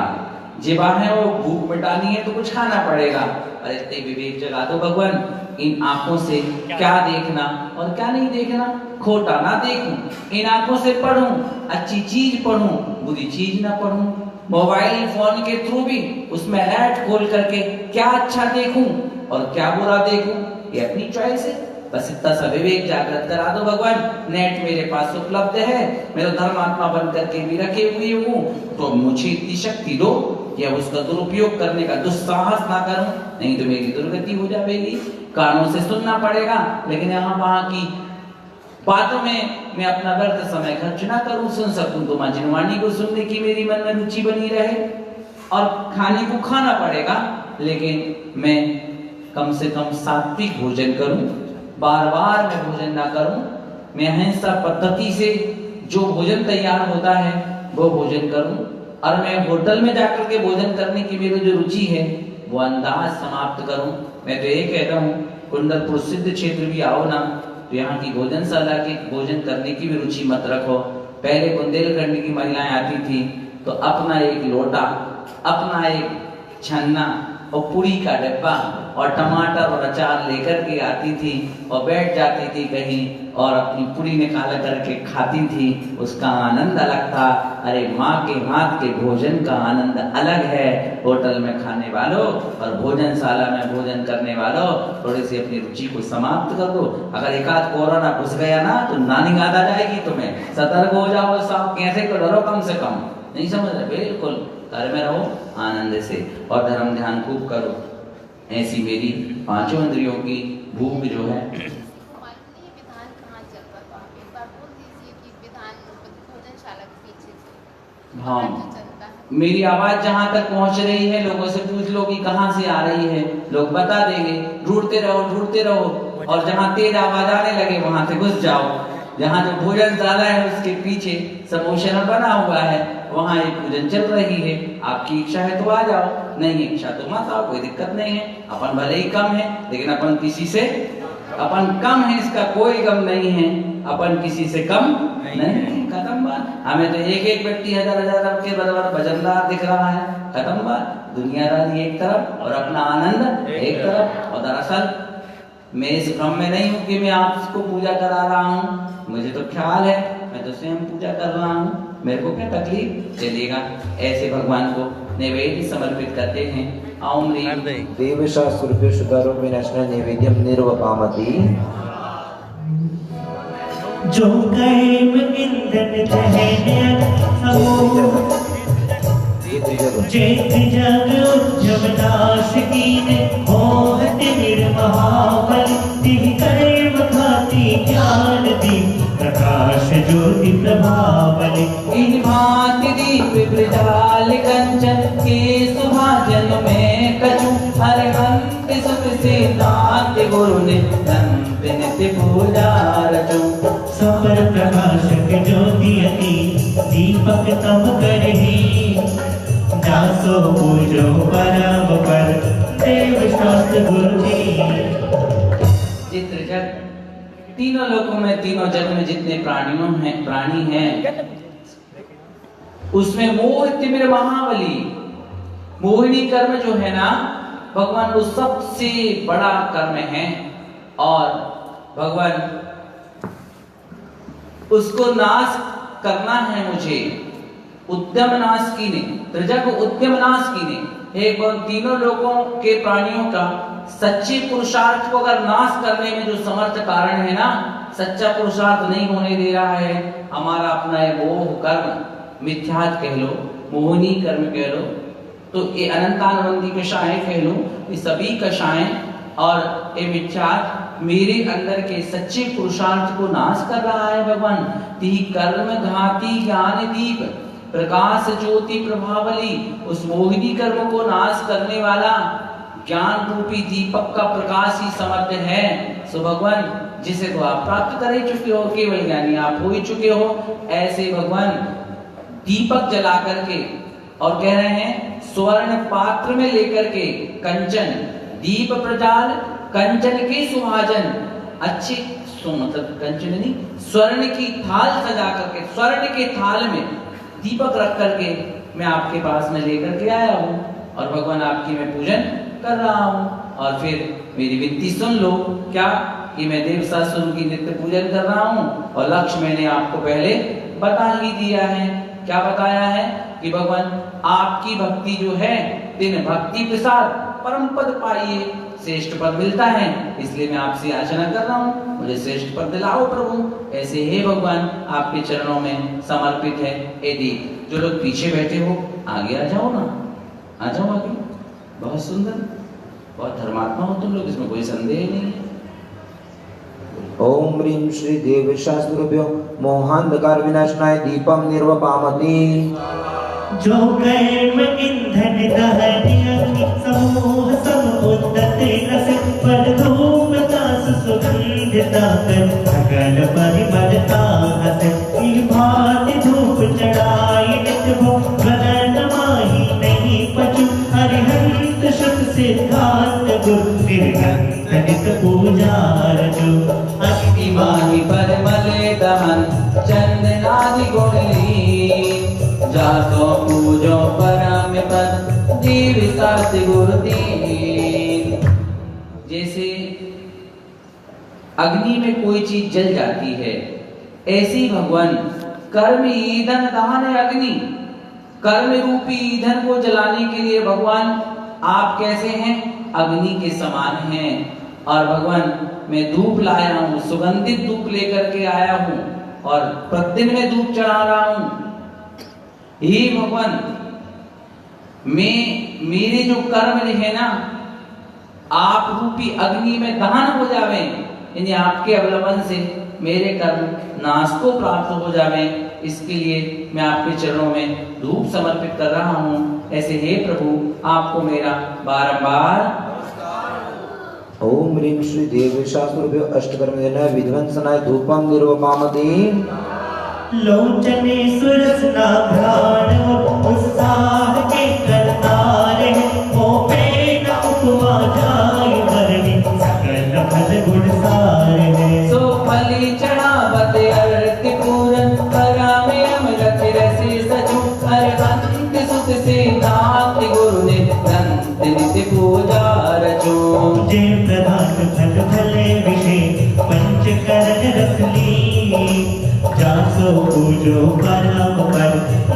A: जिह्वा है वो भूख मिटानी है तो कुछ खाना पड़ेगा। अरे इतने विवेक जगा दो भगवान, इन आंखों से क्या देखना और क्या नहीं देखना, खोटा ना देखूं, इन आंखों से पढ़ूं, अच्छी चीज पढ़ूं, बुरी चीज ना पढ़ूं। मोबाइल फोन के थ्रू भी उसमें ऐड खोल करके क्या अच्छा देखूं और क्या बुरा देखूं, ये अपनी चॉइस है। बस इतना सा विवेक जागृत करा दो भगवान। नेट मेरे पास उपलब्ध है, मेरा धर्मात्मा बन करके भी रखे हुए हूँ, तो मुझे इतनी शक्ति दो या उसका दुरुपयोग करने का दुस्साहस ना करूं, नहीं तो मेरी दुर्गति हो जाएगी। कानों से सुनना पड़ेगा, लेकिन यहाँ वहां की बातों में मैं अपना व्यर्थ समय खर्च ना करूं। सुन सकूं तो मां जिनवाणी को सुनने की मेरी मन में रुचि बनी रहे, और खाने को खाना पड़ेगा, लेकिन मैं कम से कम सात्विक भोजन करूं, बार बार मैं भोजन ना करूं। मैं अहिंसा पद्धति से जो भोजन तैयार होता है वो भोजन करूं, और मैं होटल में जाकर के भोजन करने की मेरी जो रुचि है वो अंदाज समाप्त करूं। मैं तो ये कहता हूँ, कुंडलपुर सिद्ध क्षेत्र भी आओ ना, तो यहाँ की भोजनशाला के भोजन करने की भी रुचि मत रखो। पहले बुंदेलखंड की महिलाएं आती थी तो अपना एक लोटा, अपना एक छन्ना और पूरी का डिब्बा और टमाटर और अचार लेकर के आती थी और बैठ जाती थी कहीं और अपनी पूरी निकाल करके खाती थी। उसका आनंद अलग था। अरे माँ के हाथ के भोजन का आनंद अलग है। होटल में खाने वालों और भोजनशाला में भोजन करने वालों, थोड़ी सी अपनी रुचि को समाप्त कर दो। अगर एकाध कोरोना घुस गया ना तो नानी याद आ जाएगी तुम्हें। सतर्क हो जाओ, साहब कैसे तो डरो, कम से कम नहीं समझ रहे, बिल्कुल घर में रहो आनंद से और धर्म ध्यान खूब करो। ऐसी मेरी 5 इंद्रियों की भूख जो है। हाँ, मेरी आवाज जहाँ तक पहुँच रही है, लोगों से पूछ लो कि कहाँ से आ रही है, लोग बता देंगे। ढूंढते रहो और जहाँ तेज आवाज आने लगे वहां से घुस जाओ। जहाँ जो भोजनशाला है उसके पीछे समोशन बना हुआ है, वहां एक पूजन चल रही है। आपकी इच्छा है तो आ जाओ, नहीं इच्छा तो मत आओ, कोई दिक्कत नहीं है। अपन भले ही कम है, लेकिन अपन किसी से अपन कम है, इसका कोई गम नहीं है। अपन किसी से कम नहीं है, खत्म बात। बात। हमें तो एक एक व्यक्ति हजार हजार के बराबर भजनदार दिख रहा है, खत्म बात। दुनियादारी एक तरफ और अपना आनंद एक तरफ। और दरअसल मैं इस भ्रम में नहीं हूँ कि मैं आपको पूजा करा रहा हूँ, मुझे तो ख्याल है मैं तो स्वयं पूजा कर रहा हूँ, मेरे को क्या तकलीफ। चलेगा, ऐसे भगवान को नैवेद्य समर्पित करते हैं। ओम ह्रीं
E: देवशास्त्रुभ्यो शुद्धरूपेण नैवेद्यं निर्वपामति।
B: जो कर्म इंद्र दहन समूह चैत्र जग उद्यम नाश कीने मोह तिमिर महाबल तिहि कर्म घाति ज्ञान दीप प्रकाश ज्योति प्रभावली।
A: इन भांति दीप प्रज्वाल कंचन के सुभाजन में कछु अरहंत सुख से नाथ गुरु नित्य नित्य पूजा रचो।
B: सफल प्रकाशक ज्योति अति दीपक तम करहि जासो पूजो परम पर देव शास्त्र गुरु जी।
A: चित्र जग तीनों लोकों में, तीनों जग में जितने प्राणी हैं उसमें मोह तिमिर महाबली मोहिनी कर्म जो है ना भगवान, वो सबसे बड़ा कर्म है। और भगवान उसको नाश करना है मुझे, उद्यम नाश कीने, त्रिजग उद्यम नाश कीने। एक और तीनों लोकों के प्राणियों का सच्चे पुरुषार्थ को अगर नाश करने में जो समर्थ कारण है ना, सच्चा पुरुषार्थ नहीं होने दे रहा है हमारा अपना ये मोह कर्म, मिथ्यात कह लो, मोहिनी कर्म कह लो, तो ये अनंतानवंदी कषाय कह लो, ये सभी कषाय और ये मिथ्यात मेरे अंदर के सच्चे पुरुषार्थ को नाश कर रहा है भगवान। ती कर्म घाती ज्ञान दीप प्रकाश ज्योति प्रभावली, उस मोहिनी कर्म को नाश करने वाला ज्ञान रूपी दीपक का प्रकाश ही समर्थ है। सो भगवान जिसे तो आप प्राप्त कर ही चुके हो, केवल ज्ञानी आप हो ही चुके हो, ऐसे भगवान दीपक जला करके और कह रहे हैं स्वर्ण पात्र में लेकर के कंचन दीप प्रजाल कंचन के सुभाजन, अच्छे मतलब कंचन नहीं, स्वर्ण की थाल सजा करके, स्वर्ण के थाल में दीपक रख करके मैं आपके पास में लेकर के आया हूँ और भगवान आपकी मैं पूजन कर रहा हूँ। और फिर मेरी विनती सुन लो, क्या कि मैं देव शास्त्रों की नित्य पूजन कर रहा हूँ और लक्ष्य मैंने आपको पहले बता ही दिया है। क्या बताया है कि भगवान आपकी भक्ति जो है दिन भक्ति प्रसाद परम पद पाइए, श्रेष्ठ पद मिलता है, इसलिए मैं आपसे याचना कर रहा हूँ मुझे श्रेष्ठ पद दिलाओ प्रभु। ऐसे हे भगवान आपके चरणों में समर्पित है। यदि जो लोग पीछे बैठे हो आगे आ जाओ ना, आ जाओ आगे, बहुत सुंदर, बहुत धर्मात्मा हो तुम लोग, इसमें कोई संदेह नहीं है।
E: ओम ह्रीं श्री देवशास्त्रुभ्यो मोहांधकार विनाशनाय दीपम निर्वपामति।
B: जो कर्म ईंधन दहन समूह समुद्दत रस पर धूम दास सुगंधिता कर सकल परिमलता हस। भांति धूप चढ़ाई नित भो गगन माही नहीं पचु हरिहंत शुभ सिद्धांत गुरु निर्गंत नित पूजा रचु।
A: अग्नि माही परमल दहन चंदनादि गुण लीन, जासो पूजो परम पद दीव शास्त्र गुरु दीन। जैसे अग्नि में कोई चीज जल जाती है, ऐसे ही भगवान कर्म ईंधन दहन है अग्नि, कर्म रूपी ईंधन को जलाने के लिए भगवान आप कैसे हैं, अग्नि के समान हैं। और भगवान मैं धूप लाया हूँ, सुगंधित धूप लेकर के आया हूँ और प्रतिदिन मैं धूप चढ़ा रहा हूँ। हे भगवान मेरे जो कर्म है ना, आप रूपी अग्नि में दहन हो जावे, यानी आपके अवलंबन से मेरे कर्म नाश को प्राप्त हो जावे, इसके लिए मैं आपके चरणों में धूप समर्पित कर रहा हूँ। ऐसे हे प्रभु आपको मेरा बारंबार।
E: ओम ह्रीं श्री देवशास्त्रुभ्यो अष्टकर्मजनाय विध्वंसनाय धूपम निर्वपामति।
B: लोचने सुरसना घ्राण उत्साह के करतार ओ पेन उपमा जाय भरणी सकल फल गुण सार है।
A: सो फली चढ़ावत अर्थ पूरन करामे
B: जो परम पर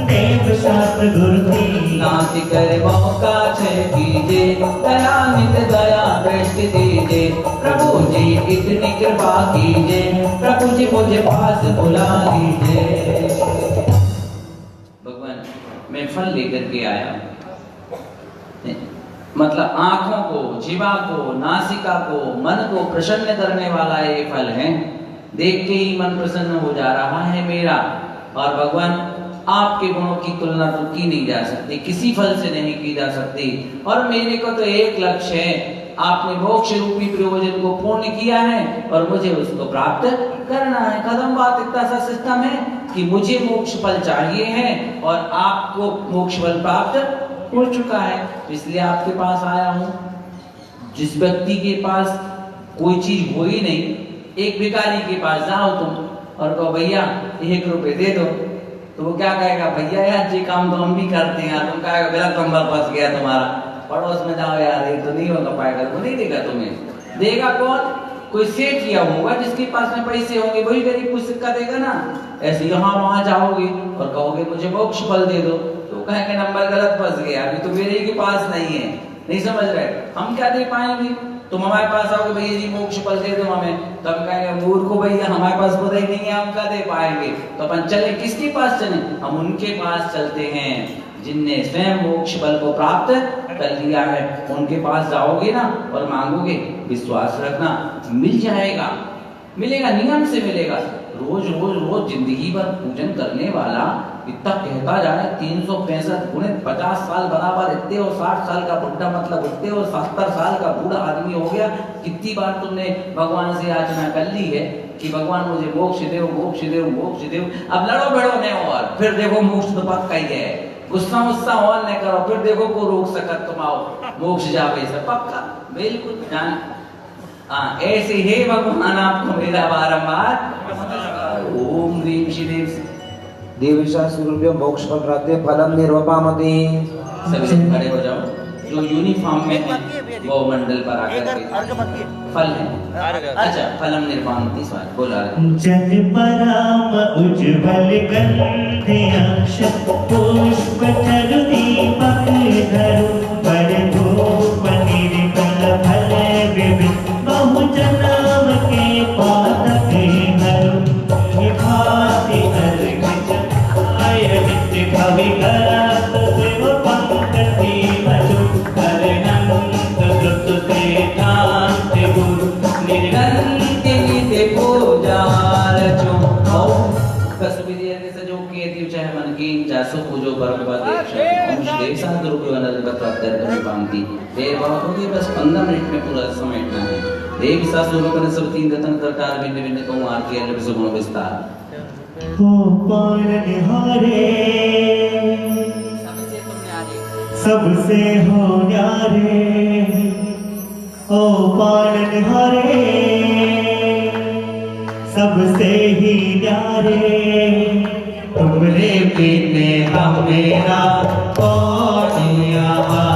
B: देव शास्त्र गुरु की
A: नाथ कर मौका छय कीजे दया नित दया दृष्टि दीजे प्रभु जी इतनी कृपा कीजे प्रभु जी मुझे पास बुला लीजिए। भगवान मैं फल लेकर के आया, मतलब आंखों को, जीवा को, नासिका को, मन को प्रसन्न करने वाला ये फल है। देख के ही मन प्रसन्न हो जा रहा है मेरा। और भगवान आपके गुणों की तुलना तो की नहीं जा सकती, किसी फल से नहीं की जा सकती। और मेरे को तो एक लक्ष्य है, आपने मोक्ष रूपी प्रयोजन को पूर्ण किया है और मुझे उसको प्राप्त करना है। खत्म बात। इतना सा सिस्टम है कि मुझे मोक्ष फल चाहिए है और आपको मोक्ष फल प्राप्त हो चुका है, इसलिए आपके पास आया हूं। जिस व्यक्ति के पास कोई चीज हो ही नहीं, एक भिखारी के पास जाओ तुम और कहो भैया 1 रुपए दे दो, तो वो क्या कहेगा, भैया यार ये काम तो हम भी करते हैं। तुम कहेगा गलत नंबर फंस गया तुम्हारा, पड़ोस में जाओ यार, ये तो नहीं होगा पाएगा, तो नहीं देगा तुम्हें। देगा कौन? कोई सेठ किया होगा जिसके पास में पैसे होंगे, वही गरीब को सिक्का देगा ना। ऐसे यहाँ वहां जाओगे और कहोगे मुझे मोक्ष फल दे दो, तो कहेंगे नंबर गलत फंस गया, अभी तो मेरे ही के पास नहीं है। नहीं समझ रहे, हम क्या दे पाएंगे? तुम हमारे पास आओगे भैया जी मोक्ष फल दे दो हमें, तो हम कहेंगे मूर्ख को भैया हमारे पास पता ही नहीं है, हम क्या दे पाएंगे। तो अपन चले किसके पास चले? हम उनके पास चलते हैं जिनने स्वयं मोक्ष फल को प्राप्त कर लिया है। उनके पास जाओगे ना और मांगोगे, विश्वास रखना मिल जाएगा, मिलेगा, नियम से मिलेगा। रोज रोज रोज जिंदगी भर पूजन करने वाला इतना कहता जाए 365 गुणे 50 साल बराबर इतने और 60 साल का बुढ़ा मतलब इतने और 70 साल का बूढ़ा आदमी हो गया। कितनी बार तुमने भगवान से याचना कर ली है कि भगवान मुझे मोक्ष दे, मोक्ष दे, मोक्ष दे। अब लड़ो भिड़ो नहीं और फिर देखो मोक्ष तो पक्का ही है, गुस्सा मुस्सा और नहीं करो, फिर देखो को रोक सकत तुम आओ मोक्ष जावे से पक्का बिल्कुल जान। ऐसे ही भगवान आपको मेरा बारंबार ओम ह्रीम श्री
E: देव शास्त्र गुरु मोक्ष फल प्राप्ति फलम निर्वपामति।
A: सभी खड़े हो जाओ, जो यूनिफॉर्म में है वो मंडल पर आकर के फल है। अच्छा फलम निर्वाणति स्वाद बोला
B: जन पराम उज्ज्वल गंध्याक्ष पुष्प तरु दीपक धरु पर धूप निर्मल फल विविध बहु जन्म के पादक हरु भाति अर्घ आय नित्य कवि करत देव पंकति भजु करनंत कृत ते कांति गुरु
A: निरंति नित्य पूजार जो हो कसबिरिया के सजो के दिव चाहे मन की जासो पूजो परम देव देव साथ रूप अनल पत्र कर पांति देर बहुत होगी, बस 15 मिनट में पूरा समेटना है। देव शास्त्र रूप ने सब 3 रतन प्रकार भिन्न भिन्न को मार के अलग से गुण विस्तार
B: हो पार निहारे सबसे हो न्यारे, ओ पार निहारे सबसे ही न्यारे, तुमरे बिने मेरा कौन यहाँ,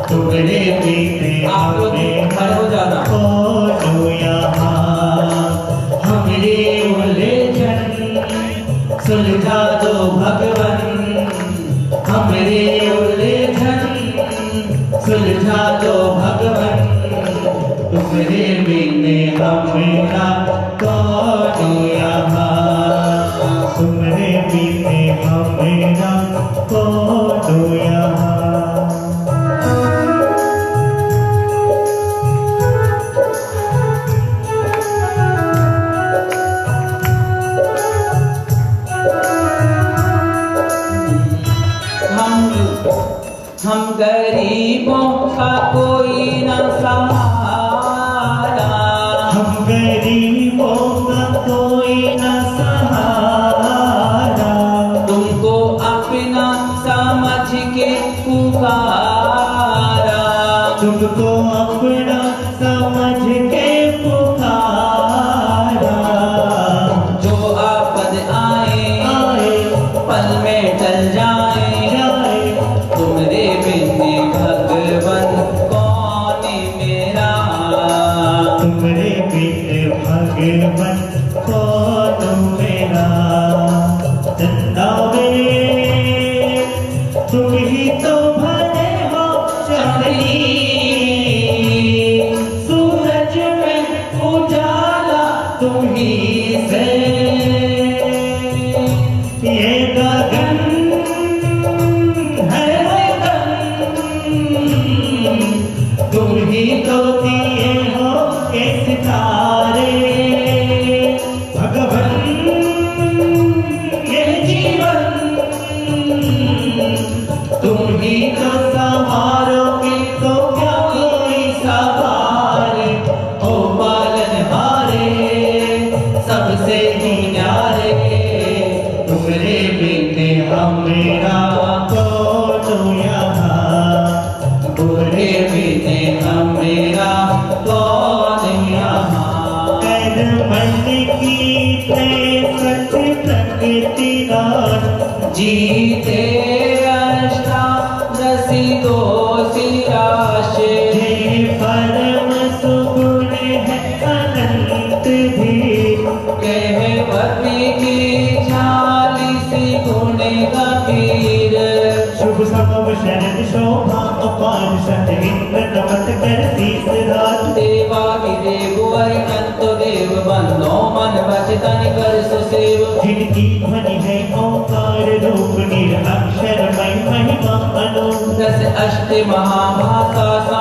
B: तुमरे बिने
A: आप लोग खड़े हो जाना।
B: कौन यहाँ, हमरे उलझन सुलझा दो भगवन, हमरे उलझन सुलझा दो भगवन, तुमरे बिने हमेरा कौन यहाँ, तुमरे बिने हमेरा कौन यहाँ।
A: हम गरीबों का कोई न सहारा,
B: हम गरीबों का कोई न सहारा,
A: तुमको अपना समझ के पुकारा,
B: तुमको अपना समझ के पुकारा,
A: जो आपद आए पल में टल जाए, तुमरे बिने भगवन कौन मेरा,
B: तुमरे बिने भगवन कौन मेरा। गगन है वतन, तुम ही तो दिए हो के सितारे भगवन, ये जीवन तुम ही तो संवारोगे तो क्या कोई सवारे, ओ पालनहारे सबसे ही न्यारे, तुम्हारे बिन हमेरा कौन यहाँ, तुम्हारे बिन हमेरा कौन यहाँ। मन की सच प्रकृति दान,
A: जीते अष्टादशी दोषी राशे,
B: हे परम सुगुण है अनंत भी,
A: कहवती की 40 गुण गंभीर।
B: शुभ समव शरद शोभा अपार शत इंद्र नमत कर शीस रात,
A: देवादिदेव अरिहंत देव बंदो मन वचन कर सुसेव,
B: जिनकी ध्वनि है ओंकार रूप निरअक्षर महिमा अनु,
A: 10 अष्ट महाभाषा